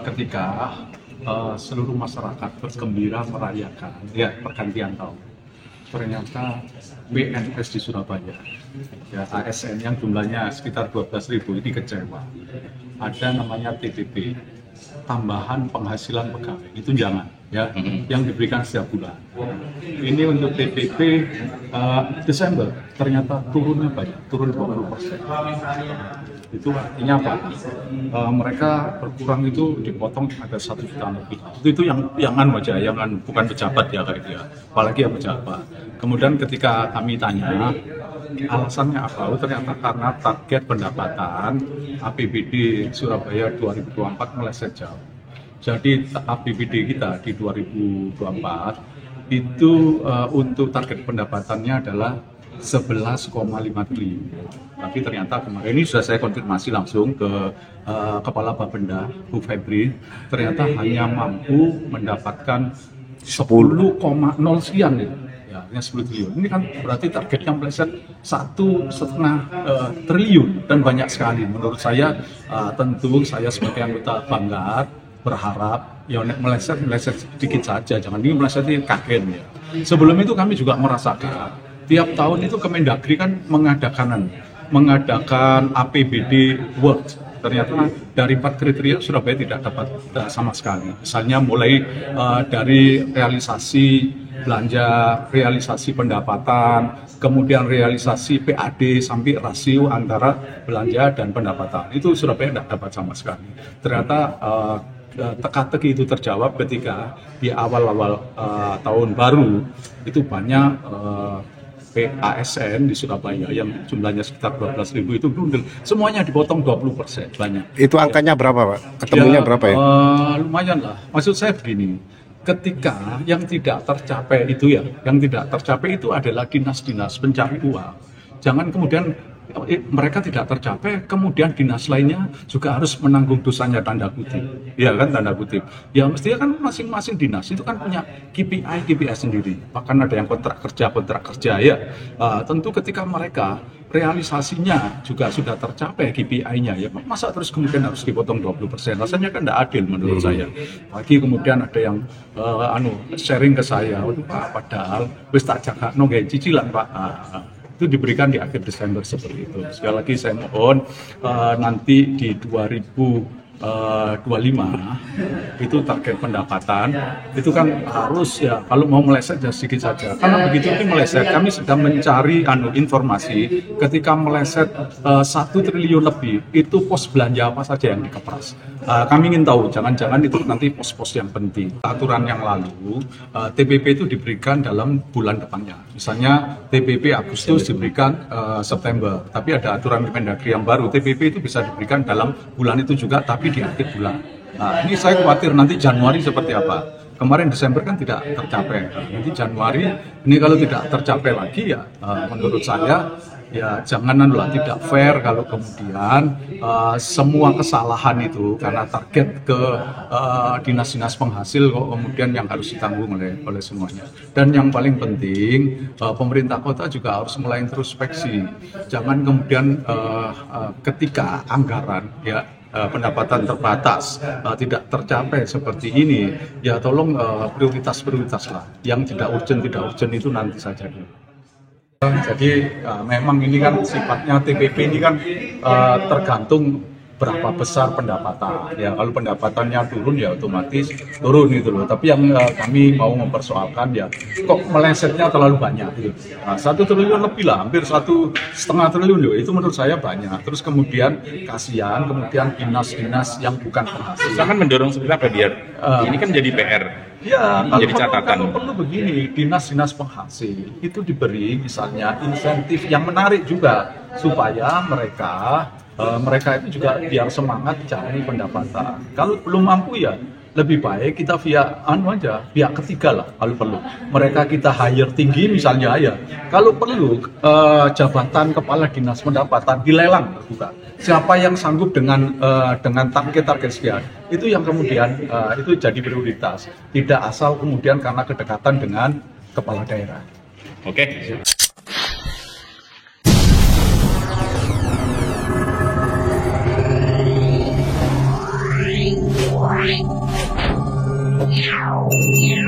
ketika seluruh masyarakat bergembira merayakan ya pergantian tahun, ternyata PNS di Surabaya, ya ASN yang jumlahnya sekitar 12.000 ini kecewa. Ada namanya TPP, tambahan penghasilan pegawai, itu jangan ya, yang diberikan setiap bulan. Ini untuk TPP Desember ternyata turunnya banyak, turun 20%. Itu artinya apa? Mereka berkurang itu dipotong ada 1 juta lebih. Itu yang aja, bukan pejabat ya kayak dia, apalagi yang pejabat. Kemudian ketika kami tanya alasannya apa? Ternyata karena target pendapatan APBD Surabaya 2024 meleset jauh. Jadi APBD kita di 2024 itu untuk target pendapatannya adalah 11,5 triliun. Tapi ternyata kemarin ini sudah saya konfirmasi langsung ke Kepala Bapenda, Bu Febri, ternyata hanya mampu mendapatkan 10,0 sekian ya. Ya, artinya 10 triliun. Ini kan berarti targetnya meleset 1,5 triliun dan banyak sekali. Menurut saya tentu saya sebagai anggota Banggar berharap ya meleset sedikit saja, jangan ini meleset kaget ya. Sebelum itu kami juga merasakan tiap tahun itu Kemendagri kan mengadakan APBD World. Ternyata dari 4 kriteria Surabaya tidak dapat sama sekali. Misalnya mulai dari realisasi belanja, realisasi pendapatan, kemudian realisasi PAD sampai rasio antara belanja dan pendapatan. Itu Surabaya tidak dapat sama sekali. Ternyata teka-teki itu terjawab ketika di awal-awal tahun baru itu banyak PASN di Surabaya yang jumlahnya sekitar 12.000 itu bundel, semuanya dipotong 20% banyak. Itu angkanya berapa, Pak? Ketemunya ya, berapa ya? Lumayan lah. Maksud saya begini, ketika yang tidak tercapai itu adalah dinas-dinas pencari uang. Jangan kemudian mereka tidak tercapai, kemudian dinas lainnya juga harus menanggung dosanya, tanda kutip. Ya kan, tanda kutip. Ya mestinya kan masing-masing dinas itu kan punya KPI sendiri. Bahkan ada yang kontrak kerja ya. Tentu ketika mereka realisasinya juga sudah tercapai KPI-nya, ya masa terus kemudian harus dipotong 20%. Rasanya kan tidak adil menurut saya. Lagi kemudian ada yang sharing ke saya, Pak, padahal wis tak jaga nggak cicilan Pak. Itu diberikan di akhir Desember seperti itu. Sekali lagi saya mohon nanti di 2025 itu target pendapatan itu kan harus ya, kalau mau meleset ya sedikit saja. Karena begitu ini meleset, kami sedang mencari informasi ketika meleset 1 triliun lebih itu pos belanja apa saja yang dikepras. Kami ingin tahu, jangan-jangan itu nanti pos-pos yang penting. Aturan yang lalu TPP itu diberikan dalam bulan depannya. Misalnya TPP Agustus diberikan September, tapi ada aturan Kemendagri yang baru, TPP itu bisa diberikan dalam bulan itu juga, tapi di akhir bulan. Nah, ini saya khawatir nanti Januari seperti apa. Kemarin Desember kan tidak tercapai. Nanti Januari ini kalau tidak tercapai lagi ya menurut saya ya janganlah, tidak fair kalau kemudian semua kesalahan itu karena target ke dinas-dinas penghasil kok kemudian yang harus ditanggung oleh semuanya. Dan yang paling penting pemerintah kota juga harus mulai introspeksi. Jangan kemudian ketika anggaran ya pendapatan terbatas tidak tercapai seperti ini, ya tolong prioritas lah. Yang tidak urgent itu nanti saja dulu. Jadi memang ini kan sifatnya TPP ini kan tergantung berapa besar pendapatan. Ya kalau pendapatannya turun ya otomatis turun gitu loh. Tapi yang kami mau mempersoalkan ya kok melesetnya terlalu banyak gitu. Nah, 1 triliun lebih lah, hampir 1,5 triliun loh. Itu menurut saya banyak. Terus kemudian kasihan, kemudian dinas-dinas yang bukan penghasil. Saya kan mendorong seperti apa biar ini kan jadi PR. Ya, jadi catatan. Kalau perlu begini, dinas-dinas penghasil itu diberi misalnya insentif yang menarik juga supaya mereka itu juga biar semangat cari pendapatan. Kalau belum mampu ya lebih baik kita via pihak ketiga lah kalau perlu. Mereka kita hire tinggi misalnya ya. Kalau perlu jabatan kepala dinas pendapatan dilelang terbuka. Siapa yang sanggup dengan target sekian, itu yang kemudian itu jadi prioritas. Tidak asal kemudian karena kedekatan dengan kepala daerah. Oke. Pak.